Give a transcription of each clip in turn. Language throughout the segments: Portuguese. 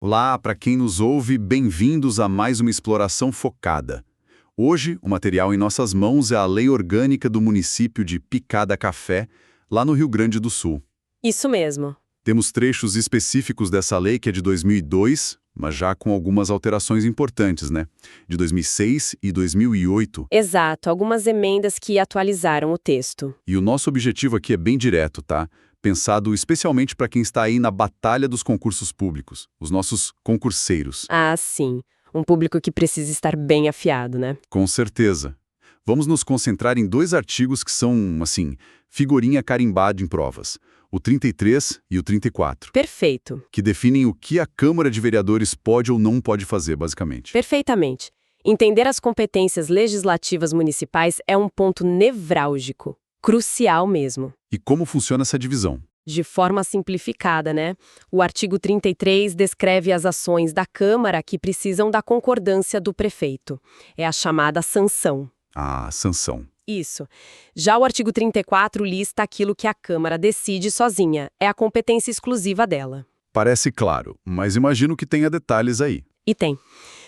Olá, para quem nos ouve, bem-vindos a mais uma exploração focada. Hoje, o material em nossas mãos é a Lei Orgânica do município de Picada Café, lá no Rio Grande do Sul. Isso mesmo. Temos trechos específicos dessa lei que é de 2002, mas já com algumas alterações importantes, né? De 2006 e 2008. Exato, algumas emendas que atualizaram o texto. E o nosso objetivo aqui é bem direto, tá? Pensado especialmente para quem está aí na batalha dos concursos públicos, os nossos concurseiros. Ah, sim. Um público que precisa estar bem afiado, né? Com certeza. Vamos nos concentrar em dois artigos que são, assim, figurinha carimbada em provas. O 33 e o 34. Perfeito. Que definem o que a Câmara de Vereadores pode ou não pode fazer, basicamente. Perfeitamente. Entender as competências legislativas municipais é um ponto nevrálgico. Crucial mesmo. E como funciona essa divisão? De forma simplificada, né? O artigo 33 descreve as ações da Câmara que precisam da concordância do prefeito. É a chamada sanção. A sanção. Isso. Já o artigo 34 lista aquilo que a Câmara decide sozinha. É a competência exclusiva dela. Parece claro, mas imagino que tenha detalhes aí. E tem.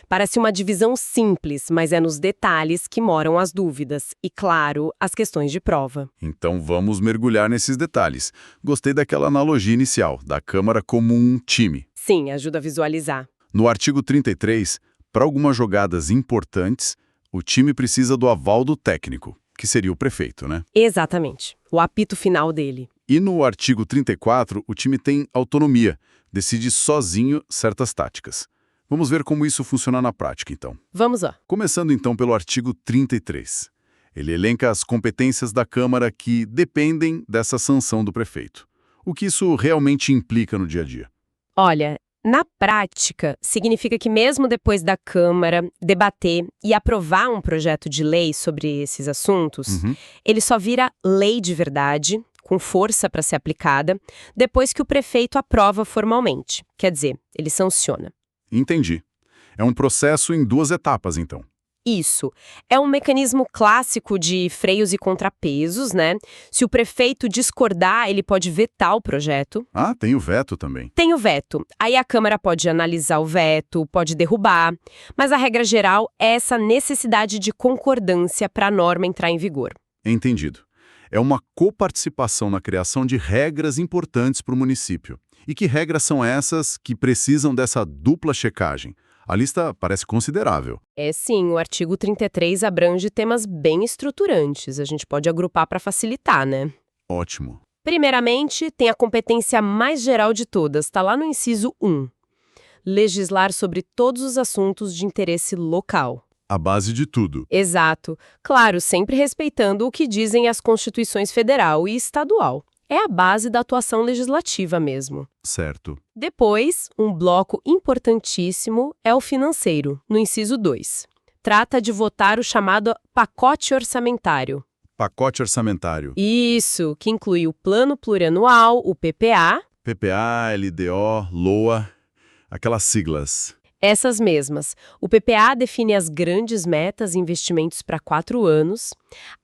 Parece uma divisão simples, mas é nos detalhes que moram as dúvidas. E, claro, as questões de prova. Então vamos mergulhar nesses detalhes. Gostei daquela analogia inicial, da Câmara como um time. Sim, ajuda a visualizar. No artigo 33, para algumas jogadas importantes, o time precisa do aval do técnico, que seria o prefeito, né? Exatamente. O apito final dele. E no artigo 34, o time tem autonomia, decide sozinho certas táticas. Vamos ver como isso funciona na prática, então. Vamos lá. Começando, então, pelo artigo 33. Ele elenca as competências da Câmara que dependem dessa sanção do prefeito. O que isso realmente implica no dia a dia? Olha, na prática, significa que mesmo depois da Câmara debater e aprovar um projeto de lei sobre esses assuntos, ele só vira lei de verdade, com força para ser aplicada, depois que o prefeito aprova formalmente. Quer dizer, ele sanciona. Entendi. É um processo em duas etapas, então. Isso. É um mecanismo clássico de freios e contrapesos, né? Se o prefeito discordar, ele pode vetar o projeto. Ah, tem o veto também. Tem o veto. Aí a Câmara pode analisar o veto, pode derrubar. Mas a regra geral é essa necessidade de concordância para a norma entrar em vigor. Entendido. É uma coparticipação na criação de regras importantes para o município. E que regras são essas que precisam dessa dupla checagem? A lista parece considerável. É sim, o artigo 33 abrange temas bem estruturantes. A gente pode agrupar para facilitar, né? Ótimo. Primeiramente, tem a competência mais geral de todas, está lá no inciso 1. Legislar sobre todos os assuntos de interesse local. A base de tudo. Exato. Claro, sempre respeitando o que dizem as constituições federal e estadual. É a base da atuação legislativa mesmo. Certo. Depois, um bloco importantíssimo é o financeiro, no inciso 2. Trata de votar o chamado pacote orçamentário. Pacote orçamentário. Isso, que inclui o Plano Plurianual, o PPA. PPA, LDO, LOA, aquelas siglas. Essas mesmas. O PPA define as grandes metas e investimentos para 4 anos.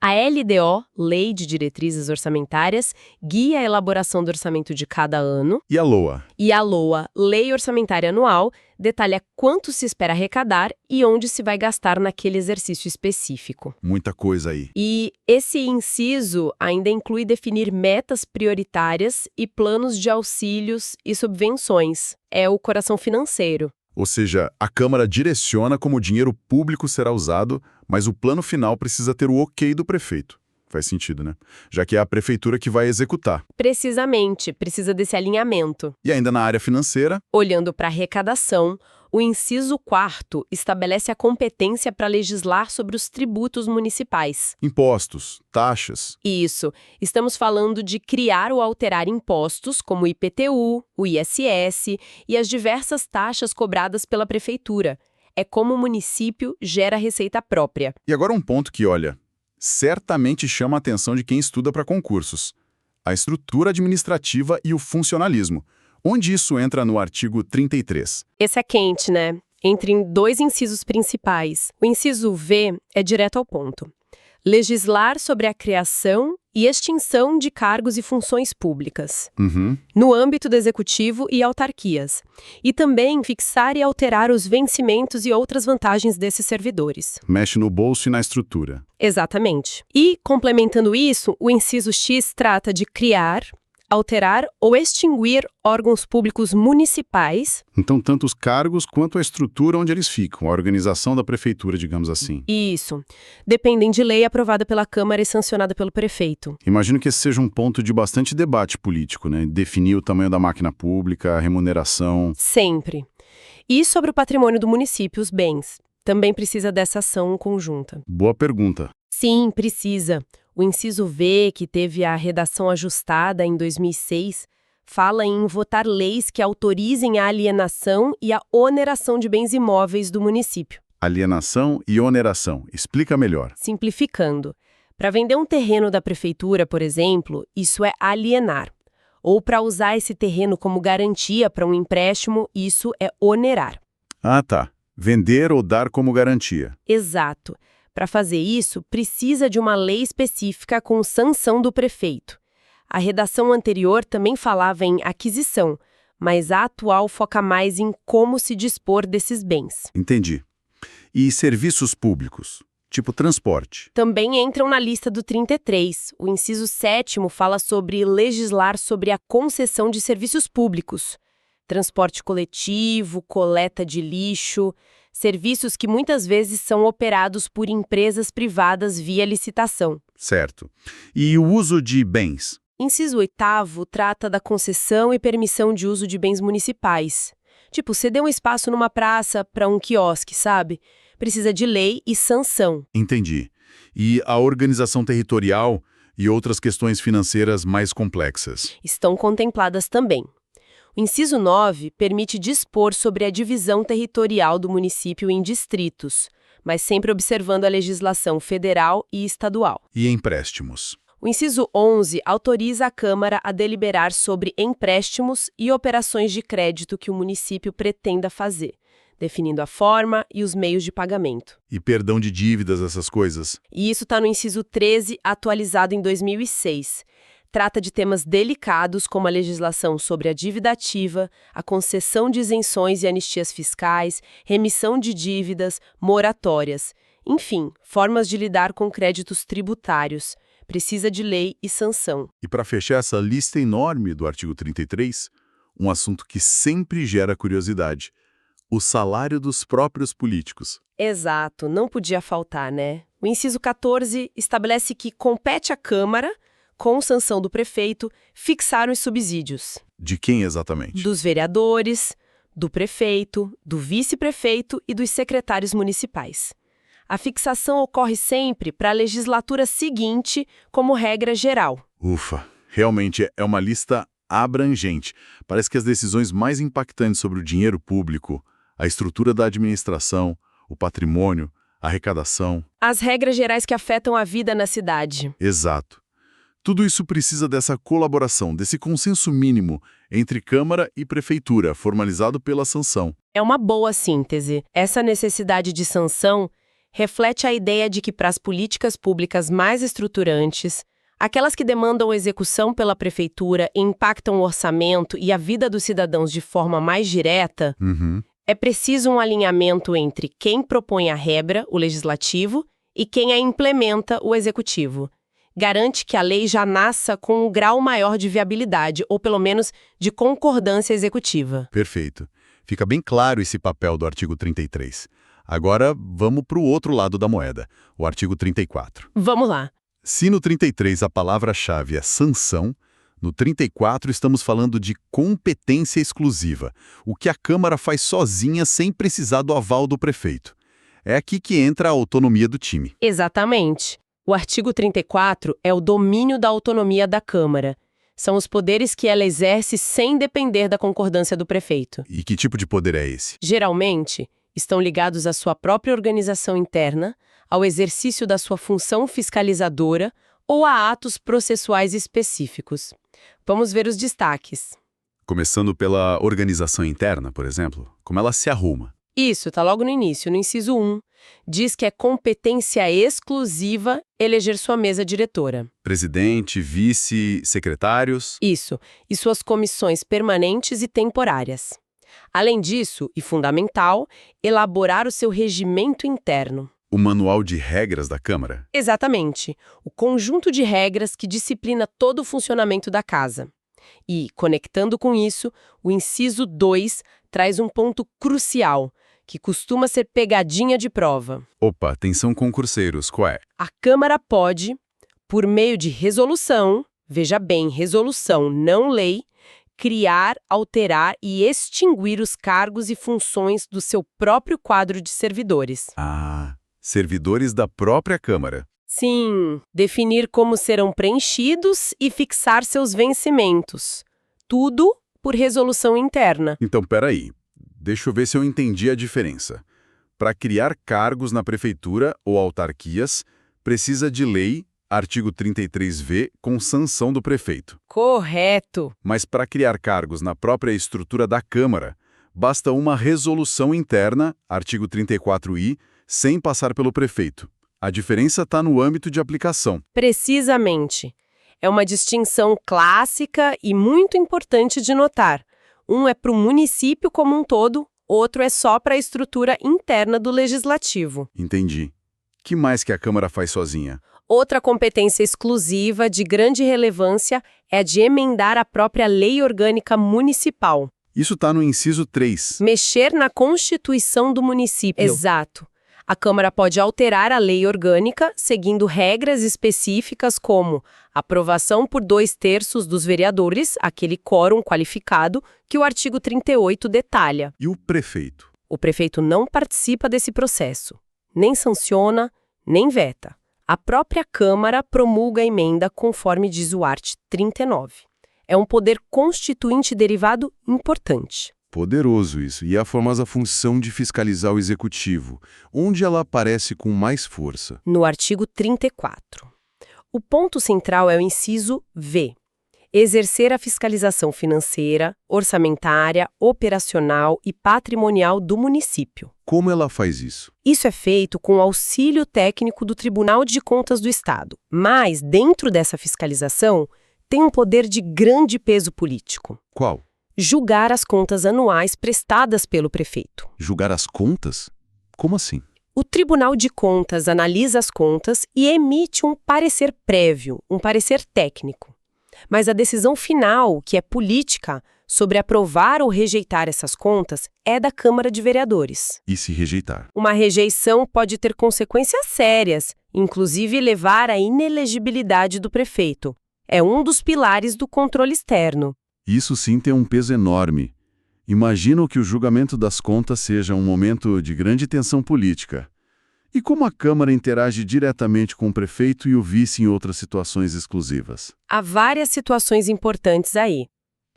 A LDO, Lei de Diretrizes Orçamentárias, guia a elaboração do orçamento de cada ano. E a LOA? E a LOA, Lei Orçamentária Anual, detalha quanto se espera arrecadar e onde se vai gastar naquele exercício específico. Muita coisa aí. E esse inciso ainda inclui definir metas prioritárias e planos de auxílios e subvenções. É o coração financeiro. Ou seja, a Câmara direciona como o dinheiro público será usado, mas o plano final precisa ter o ok do prefeito. Faz sentido, né? Já que é a prefeitura que vai executar. Precisamente, precisa desse alinhamento. E ainda na área financeira? Olhando para a arrecadação, o inciso 4º estabelece a competência para legislar sobre os tributos municipais. Impostos, taxas. Isso. Estamos falando de criar ou alterar impostos, como o IPTU, o ISS e as diversas taxas cobradas pela prefeitura. É como o município gera receita própria. E agora um ponto que, olha, certamente chama a atenção de quem estuda para concursos. A estrutura administrativa e o funcionalismo. Onde isso entra no artigo 33? Esse é quente, né? Entra em 2 incisos principais. O inciso V é direto ao ponto. Legislar sobre a criação e extinção de cargos e funções públicas, Uhum. no âmbito do executivo e autarquias, e também fixar e alterar os vencimentos e outras vantagens desses servidores. Mexe no bolso e na estrutura. Exatamente. E, complementando isso, o inciso X trata de criar, alterar ou extinguir órgãos públicos municipais. Então, tanto os cargos quanto a estrutura onde eles ficam, a organização da prefeitura, digamos assim. Isso. Dependem de lei aprovada pela Câmara e sancionada pelo prefeito. Imagino que esse seja um ponto de bastante debate político, né? Definir o tamanho da máquina pública, a remuneração. Sempre. E sobre o patrimônio do município, os bens. Também precisa dessa ação conjunta. Boa pergunta. Sim, precisa. O inciso V, que teve a redação ajustada em 2006, fala em votar leis que autorizem a alienação e a oneração de bens imóveis do município. Alienação e oneração. Explica melhor. Simplificando, para vender um terreno da prefeitura, por exemplo, isso é alienar. Ou para usar esse terreno como garantia para um empréstimo, isso é onerar. Ah, tá. Vender ou dar como garantia. Exato. Para fazer isso, precisa de uma lei específica com sanção do prefeito. A redação anterior também falava em aquisição, mas a atual foca mais em como se dispor desses bens. Entendi. E serviços públicos, tipo transporte. Também entram na lista do 33. O inciso 7º fala sobre legislar sobre a concessão de serviços públicos. Transporte coletivo, coleta de lixo, serviços que muitas vezes são operados por empresas privadas via licitação. Certo. E o uso de bens? Inciso 8º trata da concessão e permissão de uso de bens municipais. Tipo, ceder um espaço numa praça para um quiosque, sabe? Precisa de lei e sanção. Entendi. E a organização territorial e outras questões financeiras mais complexas? Estão contempladas também. O inciso 9 permite dispor sobre a divisão territorial do município em distritos, mas sempre observando a legislação federal e estadual. E empréstimos? O inciso 11 autoriza a Câmara a deliberar sobre empréstimos e operações de crédito que o município pretenda fazer, definindo a forma e os meios de pagamento. E perdão de dívidas, essas coisas? E isso está no inciso 13, atualizado em 2006. Trata de temas delicados como a legislação sobre a dívida ativa, a concessão de isenções e anistias fiscais, remissão de dívidas, moratórias. Enfim, formas de lidar com créditos tributários. Precisa de lei e sanção. E para fechar essa lista enorme do artigo 33, um assunto que sempre gera curiosidade: o salário dos próprios políticos. Exato, não podia faltar, né? O inciso 14 estabelece que compete à Câmara, com sanção do prefeito, fixar os subsídios. De quem exatamente? Dos vereadores, do prefeito, do vice-prefeito e dos secretários municipais. A fixação ocorre sempre para a legislatura seguinte, como regra geral. Ufa, realmente é uma lista abrangente. Parece que as decisões mais impactantes sobre o dinheiro público, a estrutura da administração, o patrimônio, a arrecadação. As regras gerais que afetam a vida na cidade. Exato. Tudo isso precisa dessa colaboração, desse consenso mínimo entre Câmara e Prefeitura, formalizado pela sanção. É uma boa síntese. Essa necessidade de sanção reflete a ideia de que para as políticas públicas mais estruturantes, aquelas que demandam execução pela Prefeitura e impactam o orçamento e a vida dos cidadãos de forma mais direta, é preciso um alinhamento entre quem propõe a regra, o legislativo, e quem a implementa, o executivo. Garante que a lei já nasça com um grau maior de viabilidade, ou pelo menos de concordância executiva. Perfeito. Fica bem claro esse papel do artigo 33. Agora, vamos para o outro lado da moeda, o artigo 34. Vamos lá. Se no 33 a palavra-chave é sanção, no 34 estamos falando de competência exclusiva, o que a Câmara faz sozinha sem precisar do aval do prefeito. É aqui que entra a autonomia do time. Exatamente. O artigo 34 é o domínio da autonomia da Câmara. São os poderes que ela exerce sem depender da concordância do prefeito. E que tipo de poder é esse? Geralmente, estão ligados à sua própria organização interna, ao exercício da sua função fiscalizadora ou a atos processuais específicos. Vamos ver os destaques. Começando pela organização interna, por exemplo, como ela se arruma. Isso, está logo no início, no inciso 1. Diz que é competência exclusiva eleger sua mesa diretora. Presidente, vice, secretários. Isso, e suas comissões permanentes e temporárias. Além disso, e fundamental, elaborar o seu regimento interno. O manual de regras da Câmara. Exatamente, o conjunto de regras que disciplina todo o funcionamento da casa. E, conectando com isso, o inciso 2 traz um ponto crucial, que costuma ser pegadinha de prova. Opa, atenção concurseiros, qual é? A Câmara pode, por meio de resolução, veja bem, resolução, não lei, criar, alterar e extinguir os cargos e funções do seu próprio quadro de servidores. Ah, servidores da própria Câmara. Sim, definir como serão preenchidos e fixar seus vencimentos. Tudo por resolução interna. Então, peraí. Deixa eu ver se eu entendi a diferença. Para criar cargos na prefeitura ou autarquias, precisa de lei, artigo 33V, com sanção do prefeito. Correto. Mas para criar cargos na própria estrutura da Câmara, basta uma resolução interna, artigo 34I, sem passar pelo prefeito. A diferença está no âmbito de aplicação. Precisamente. É uma distinção clássica e muito importante de notar. Um é para o município como um todo, outro é só para a estrutura interna do legislativo. Entendi. Que mais que a Câmara faz sozinha? Outra competência exclusiva de grande relevância é a de emendar a própria lei orgânica municipal. Isso está no inciso 3. Mexer na Constituição do município. Exato. A Câmara pode alterar a lei orgânica seguindo regras específicas como aprovação por 2/3 dos vereadores, aquele quórum qualificado que o artigo 38 detalha. E o prefeito? O prefeito não participa desse processo, nem sanciona, nem veta. A própria Câmara promulga a emenda conforme diz o art. 39. É um poder constituinte derivado importante. Poderoso isso. E a famosa função de fiscalizar o executivo, onde ela aparece com mais força? No artigo 34. O ponto central é o inciso V. Exercer a fiscalização financeira, orçamentária, operacional e patrimonial do município. Como ela faz isso? Isso é feito com o auxílio técnico do Tribunal de Contas do Estado. Mas, dentro dessa fiscalização, tem um poder de grande peso político. Qual? Julgar as contas anuais prestadas pelo prefeito. Julgar as contas? Como assim? O Tribunal de Contas analisa as contas e emite um parecer prévio, um parecer técnico. Mas a decisão final, que é política, sobre aprovar ou rejeitar essas contas, é da Câmara de Vereadores. E se rejeitar? Uma rejeição pode ter consequências sérias, inclusive levar à inelegibilidade do prefeito. É um dos pilares do controle externo. Isso sim tem um peso enorme. Imagino que o julgamento das contas seja um momento de grande tensão política. E como a Câmara interage diretamente com o prefeito e o vice em outras situações exclusivas? Há várias situações importantes aí.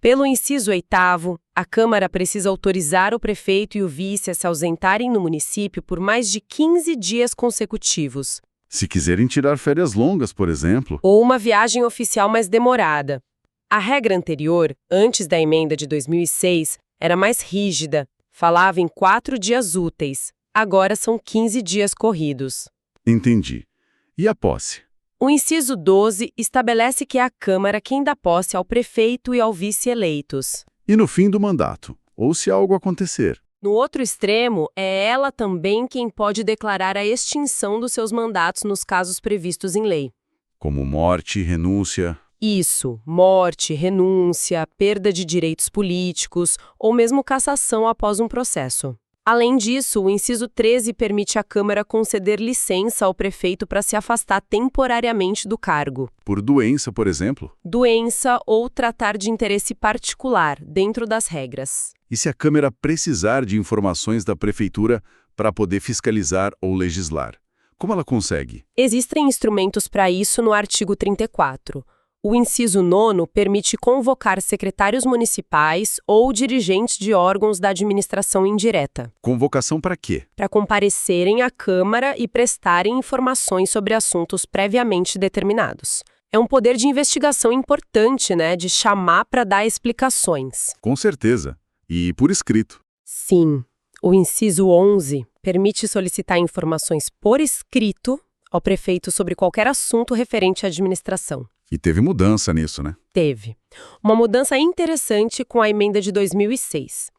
Pelo inciso 8º, a Câmara precisa autorizar o prefeito e o vice a se ausentarem no município por mais de 15 dias consecutivos. Se quiserem tirar férias longas, por exemplo. Ou uma viagem oficial mais demorada. A regra anterior, antes da emenda de 2006, era mais rígida, falava em 4 dias úteis. Agora são 15 dias corridos. Entendi. E a posse? O inciso 12 estabelece que é a Câmara quem dá posse ao prefeito e ao vice eleitos. E no fim do mandato? Ou se algo acontecer? No outro extremo, é ela também quem pode declarar a extinção dos seus mandatos nos casos previstos em lei. Como morte, renúncia. Isso, morte, renúncia, perda de direitos políticos ou mesmo cassação após um processo. Além disso, o inciso 13 permite à Câmara conceder licença ao prefeito para se afastar temporariamente do cargo. Por doença, por exemplo? Doença ou tratar de interesse particular, dentro das regras. E se a Câmara precisar de informações da Prefeitura para poder fiscalizar ou legislar? Como ela consegue? Existem instrumentos para isso no artigo 34. O inciso 9 permite convocar secretários municipais ou dirigentes de órgãos da administração indireta. Convocação para quê? Para comparecerem à Câmara e prestarem informações sobre assuntos previamente determinados. É um poder de investigação importante, né? De chamar para dar explicações. Com certeza. E por escrito. Sim. O inciso 11 permite solicitar informações por escrito ao prefeito sobre qualquer assunto referente à administração. E teve mudança nisso, né? Teve. Uma mudança interessante com a emenda de 2006.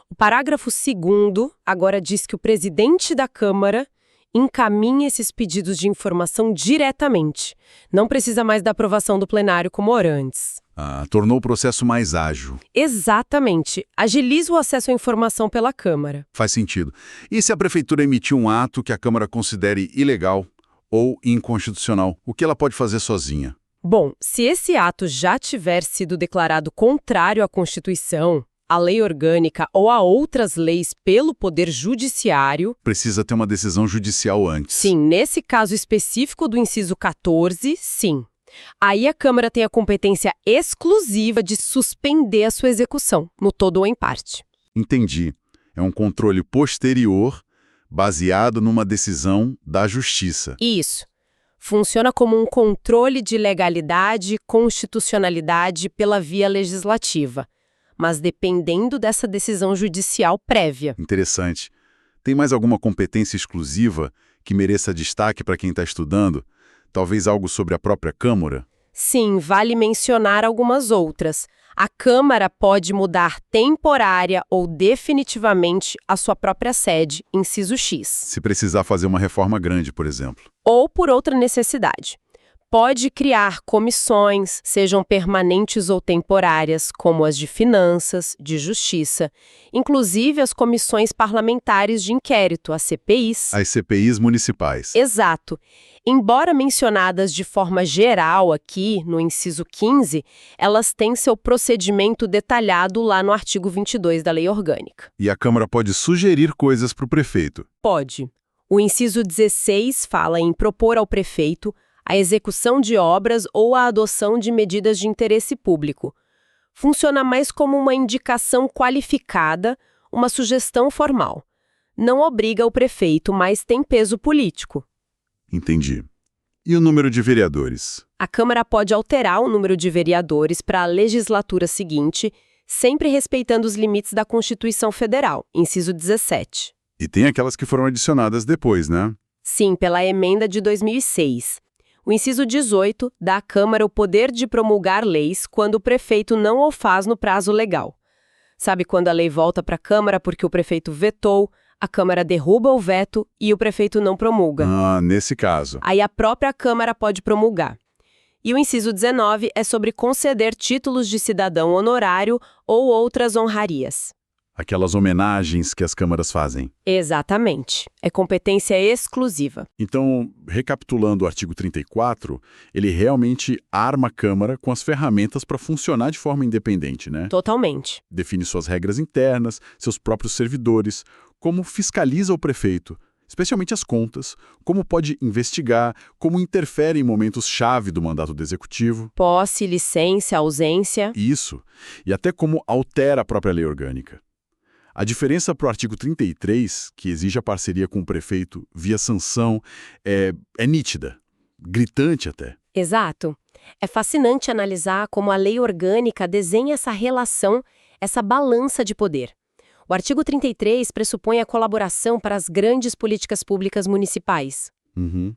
O parágrafo 2º agora diz que o presidente da Câmara encaminha esses pedidos de informação diretamente. Não precisa mais da aprovação do plenário como era antes. Tornou o processo mais ágil. Exatamente. Agiliza o acesso à informação pela Câmara. Faz sentido. E se a prefeitura emitir um ato que a Câmara considere ilegal ou inconstitucional, o que ela pode fazer sozinha? Bom, se esse ato já tiver sido declarado contrário à Constituição, à lei orgânica ou a outras leis pelo Poder Judiciário... Precisa ter uma decisão judicial antes. Sim, nesse caso específico do inciso 14, sim. Aí a Câmara tem a competência exclusiva de suspender a sua execução, no todo ou em parte. Entendi. É um controle posterior baseado numa decisão da Justiça. Isso. Funciona como um controle de legalidade e constitucionalidade pela via legislativa, mas dependendo dessa decisão judicial prévia. Interessante. Tem mais alguma competência exclusiva que mereça destaque para quem está estudando? Talvez algo sobre a própria Câmara? Sim, vale mencionar algumas outras. A Câmara pode mudar temporária ou definitivamente a sua própria sede, inciso X. Se precisar fazer uma reforma grande, por exemplo. Ou por outra necessidade. Pode criar comissões, sejam permanentes ou temporárias, como as de Finanças, de Justiça, inclusive as comissões parlamentares de inquérito, as CPIs. As CPIs municipais. Exato. Embora mencionadas de forma geral aqui, no inciso 15, elas têm seu procedimento detalhado lá no artigo 22 da Lei Orgânica. E a Câmara pode sugerir coisas para o prefeito? Pode. O inciso 16 fala em propor ao prefeito a execução de obras ou a adoção de medidas de interesse público. Funciona mais como uma indicação qualificada, uma sugestão formal. Não obriga o prefeito, mas tem peso político. Entendi. E o número de vereadores? A Câmara pode alterar o número de vereadores para a legislatura seguinte, sempre respeitando os limites da Constituição Federal, inciso 17. E tem aquelas que foram adicionadas depois, né? Sim, pela emenda de 2006. O inciso 18 dá à Câmara o poder de promulgar leis quando o prefeito não o faz no prazo legal. Sabe quando a lei volta para a Câmara porque o prefeito vetou, a Câmara derruba o veto e o prefeito não promulga. Nesse caso. Aí a própria Câmara pode promulgar. E o inciso 19 é sobre conceder títulos de cidadão honorário ou outras honrarias. Aquelas homenagens que as câmaras fazem. Exatamente. É competência exclusiva. Então, recapitulando o artigo 34, ele realmente arma a Câmara com as ferramentas para funcionar de forma independente, né? Totalmente. Define suas regras internas, seus próprios servidores, como fiscaliza o prefeito, especialmente as contas, como pode investigar, como interfere em momentos-chave do mandato do executivo. Posse, licença, ausência. Isso. E até como altera a própria lei orgânica. A diferença para o artigo 33, que exige a parceria com o prefeito via sanção, é nítida, gritante até. Exato. É fascinante analisar como a lei orgânica desenha essa relação, essa balança de poder. O artigo 33 pressupõe a colaboração para as grandes políticas públicas municipais. Uhum.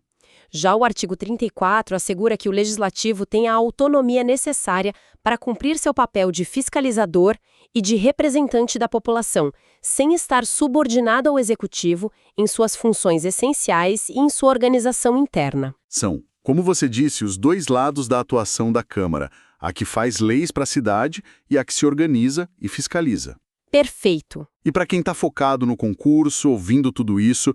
Já o artigo 34 assegura que o legislativo tem a autonomia necessária para cumprir seu papel de fiscalizador e de representante da população, sem estar subordinado ao executivo em suas funções essenciais e em sua organização interna. São, como você disse, os dois lados da atuação da Câmara, a que faz leis para a cidade e a que se organiza e fiscaliza. Perfeito. E para quem está focado no concurso, ouvindo tudo isso,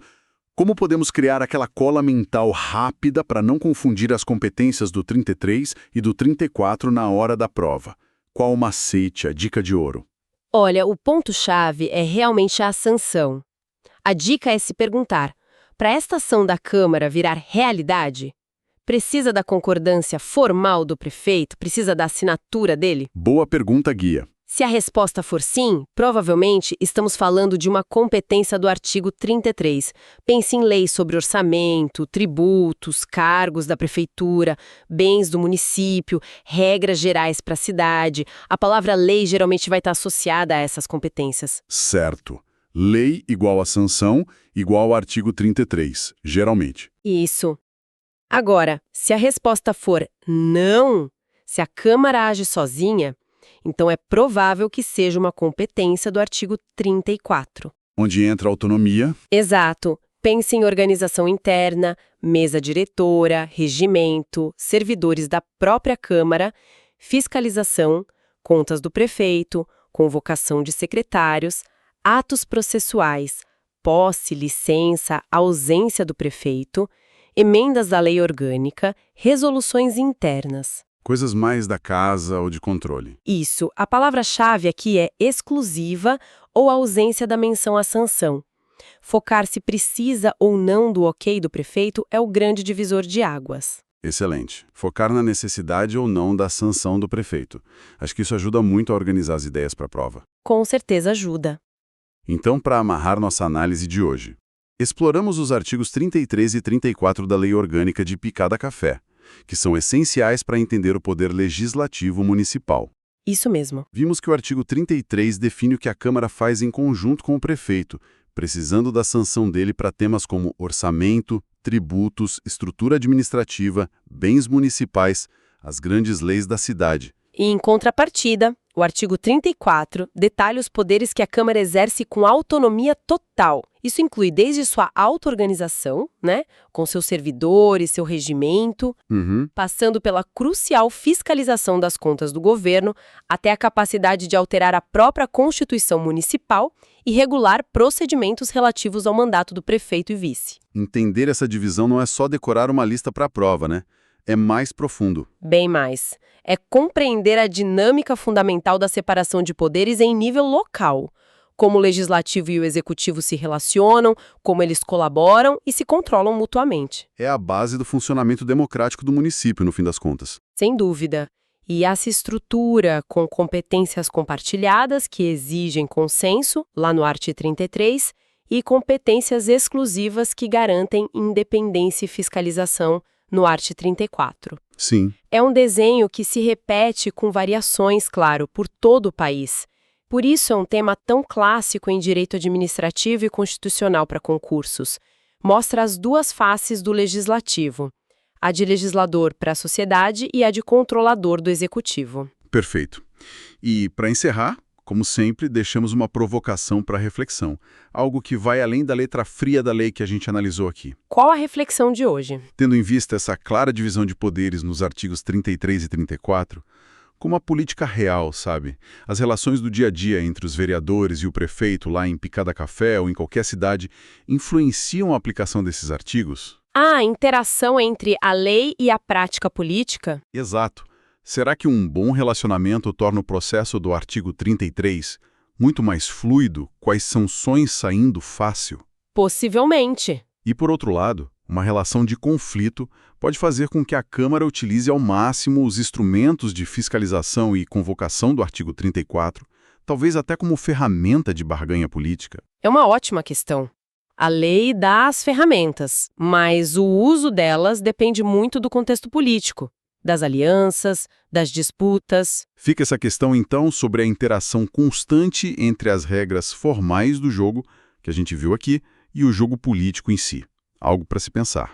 como podemos criar aquela cola mental rápida para não confundir as competências do 33 e do 34 na hora da prova? Qual o macete, a dica de ouro? Olha, o ponto-chave é realmente a sanção. A dica é se perguntar, para esta ação da Câmara virar realidade, precisa da concordância formal do prefeito? Precisa da assinatura dele? Boa pergunta, guia. Se a resposta for sim, provavelmente estamos falando de uma competência do artigo 33. Pense em leis sobre orçamento, tributos, cargos da prefeitura, bens do município, regras gerais para a cidade. A palavra lei geralmente vai estar associada a essas competências. Certo. Lei igual a sanção igual ao artigo 33, geralmente. Isso. Agora, se a resposta for não, se a Câmara age sozinha, então é provável que seja uma competência do artigo 34. Onde entra a autonomia. Exato. Pense em organização interna, mesa diretora, regimento, servidores da própria Câmara, fiscalização, contas do prefeito, convocação de secretários, atos processuais, posse, licença, ausência do prefeito, emendas da lei orgânica, resoluções internas. Coisas mais da casa ou de controle. Isso, a palavra-chave aqui é exclusiva ou ausência da menção à sanção. Focar se precisa ou não do ok do prefeito é o grande divisor de águas. Excelente. Focar na necessidade ou não da sanção do prefeito. Acho que isso ajuda muito a organizar as ideias para a prova. Com certeza ajuda. Então, para amarrar nossa análise de hoje, exploramos os artigos 33 e 34 da Lei Orgânica de Picada Café, que são essenciais para entender o poder legislativo municipal. Isso mesmo. Vimos que o artigo 33 define o que a Câmara faz em conjunto com o prefeito, precisando da sanção dele para temas como orçamento, tributos, estrutura administrativa, bens municipais, as grandes leis da cidade. E em contrapartida, o artigo 34 detalha os poderes que a Câmara exerce com autonomia total. Isso inclui desde sua auto-organização, com seus servidores, seu regimento, passando pela crucial fiscalização das contas do governo, até a capacidade de alterar a própria Constituição Municipal e regular procedimentos relativos ao mandato do prefeito e vice. Entender essa divisão não é só decorar uma lista para a prova, É mais profundo. Bem mais. É compreender a dinâmica fundamental da separação de poderes em nível local. Como o legislativo e o executivo se relacionam, como eles colaboram e se controlam mutuamente. É a base do funcionamento democrático do município, no fim das contas. Sem dúvida. E essa estrutura com competências compartilhadas que exigem consenso, lá no art. 33, e competências exclusivas que garantem independência e fiscalização, no art. 34. Sim. É um desenho que se repete com variações, claro, por todo o país. Por isso é um tema tão clássico em direito administrativo e constitucional para concursos. Mostra as duas faces do legislativo, a de legislador para a sociedade e a de controlador do executivo. Perfeito. E, para encerrar, como sempre, deixamos uma provocação para reflexão, algo que vai além da letra fria da lei que a gente analisou aqui. Qual a reflexão de hoje? Tendo em vista essa clara divisão de poderes nos artigos 33 e 34, como a política real, sabe? As relações do dia a dia entre os vereadores e o prefeito lá em Picada Café ou em qualquer cidade influenciam a aplicação desses artigos? A interação entre a lei e a prática política? Exato. Será que um bom relacionamento torna o processo do artigo 33 muito mais fluido, com as sanções saindo fácil? Possivelmente. E, por outro lado, uma relação de conflito pode fazer com que a Câmara utilize ao máximo os instrumentos de fiscalização e convocação do artigo 34, talvez até como ferramenta de barganha política. É uma ótima questão. A lei dá as ferramentas, mas o uso delas depende muito do contexto político, das alianças, das disputas. Fica essa questão, então, sobre a interação constante entre as regras formais do jogo, que a gente viu aqui, e o jogo político em si. Algo para se pensar.